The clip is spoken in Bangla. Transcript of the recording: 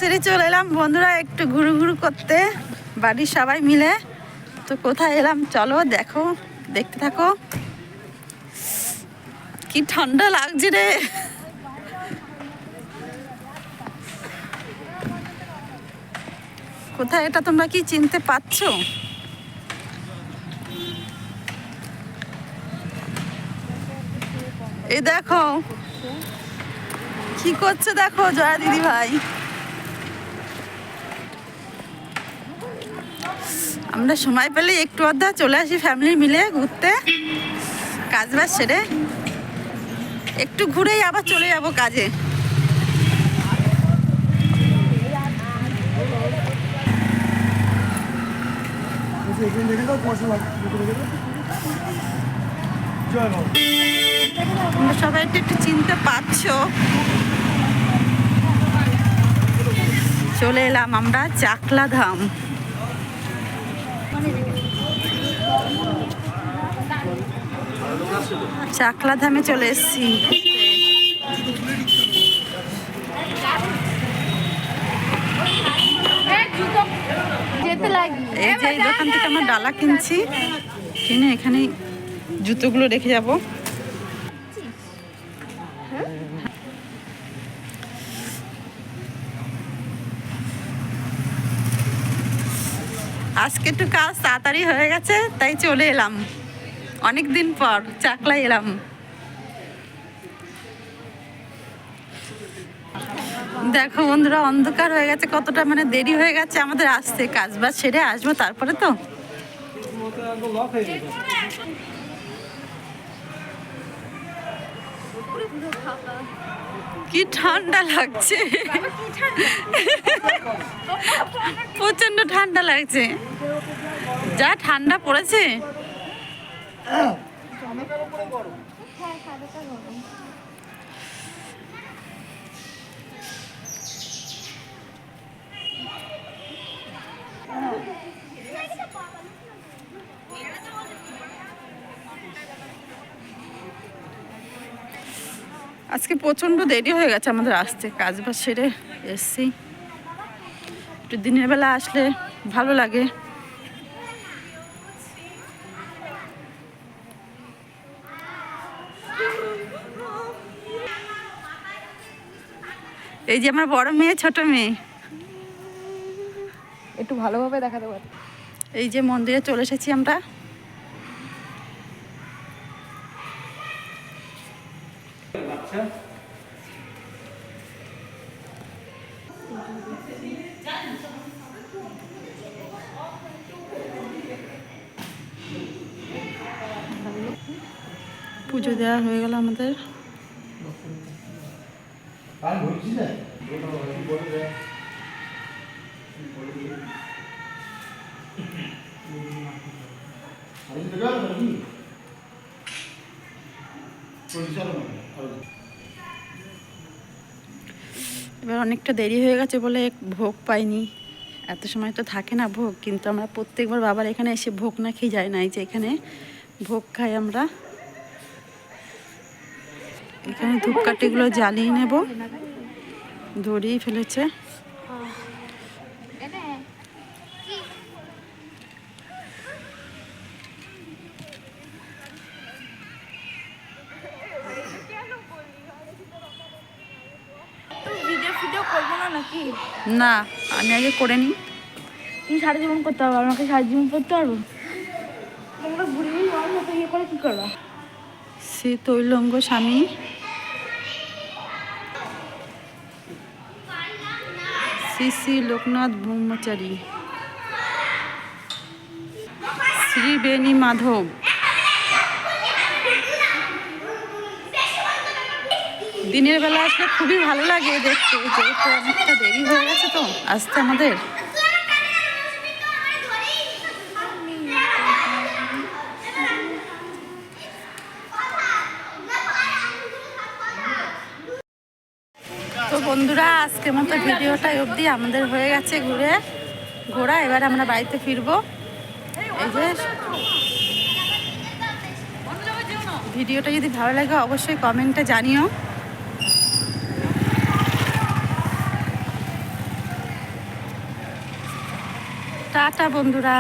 সেরে চলে এলাম বন্ধুরা একটু ঘুরু ঘুরু করতে, বাড়ির সবাই মিলে। তো কোথায় এলাম চলো দেখো, দেখতে থাকো। কি ঠান্ডা লাগছে রে। কোথায় এটা তোমরা কি চিনতে পারছো? এই দেখো কি করছে, দেখো জয়া দিদি ভাই। আমরা সময় পেলে একটু আধা চলে আসি ফ্যামিলি মিলে ঘুরতে, কাজ বাজ সেরে একটু ঘুরেই আবার চলে যাব কাজে। তোমরা সবাই একটু চিনতে পারছো। চলে এলাম আমরা চাকলা ধাম। চাকলা ধামে চলে এসেছি। এই যে এই দোকান থেকে আমরা ডালা কিনছি, কিনে এখানে জুতোগুলো রেখে যাব। আজকে একটু কাজ তাড়াতাড়ি হয়ে গেছে তাই চলে এলাম, অনেক দিন পর চাকলায় এলাম। দেখো বন্ধুরা অন্ধকার হয়ে গেছে, কতটা মানে দেরি হয়ে গেছে আমাদের আসতে। কাজ বাজ সেরে আসবো তারপরে। তো কি ঠান্ডা লাগছে, প্রচন্ড ঠান্ডা লাগছে, যা ঠান্ডা পড়েছে। আজকে প্রচন্ড দেরি হয়ে গেছে আমাদের আসতে, কাজ বাজ সেরে এসছি। একটু দিনের বেলা আসলে ভালো লাগে। এই যে আমার বড় মেয়ে ছোট মেয়ে, একটু ভালোভাবে দেখাতে পারি। এই যে মন্দিরে চলে এসেছি আমরা। পুজো দেওয়া হয়ে গেল আমাদের। এবার অনেকটা দেরি হয়ে গেছে বলে ভোগ পাইনি, এত সময় তো থাকে না ভোগ, কিন্তু আমরা প্রত্যেকবার বাবার এখানে এসে ভোগ না খেয়ে যাই না। এই যে এখানে ভোগ খাই আমরা। এখানে ধূপকাঠিগুলো জ্বালিয়ে নেব, ধরিয়ে ফেলেছে। ভিডিও করবো না নাকি? না, আমি আগে করে নিই। তুমি সারা জীবন করতে পারবো, আমাকে সারা জীবন করতে পারবো? তোমরা বুড়ি বুড়ি আমার মতো ইয়ে করে কি করবা? শ্রী তৈলঙ্গ স্বামী, শ্রী শ্রী লোকনাথ ব্রহ্মচারী, শ্রী বেণী মাধব। দিনের বেলা আসলে খুবই ভালো লাগে দেখতে, যেহেতু অনেকটা দেরি হয়ে গেছে তো আসতে আমাদের। তো বন্ধুরা আজকের মতো ভিডিওটাই অবধি, আমাদের হয়ে গেছে ঘোরা। এবার আমরা বাড়িতে ফিরবো। এই যে ভিডিওটা যদি ভালো লাগে অবশ্যই কমেন্টে জানিও। টাটা বন্ধুরা।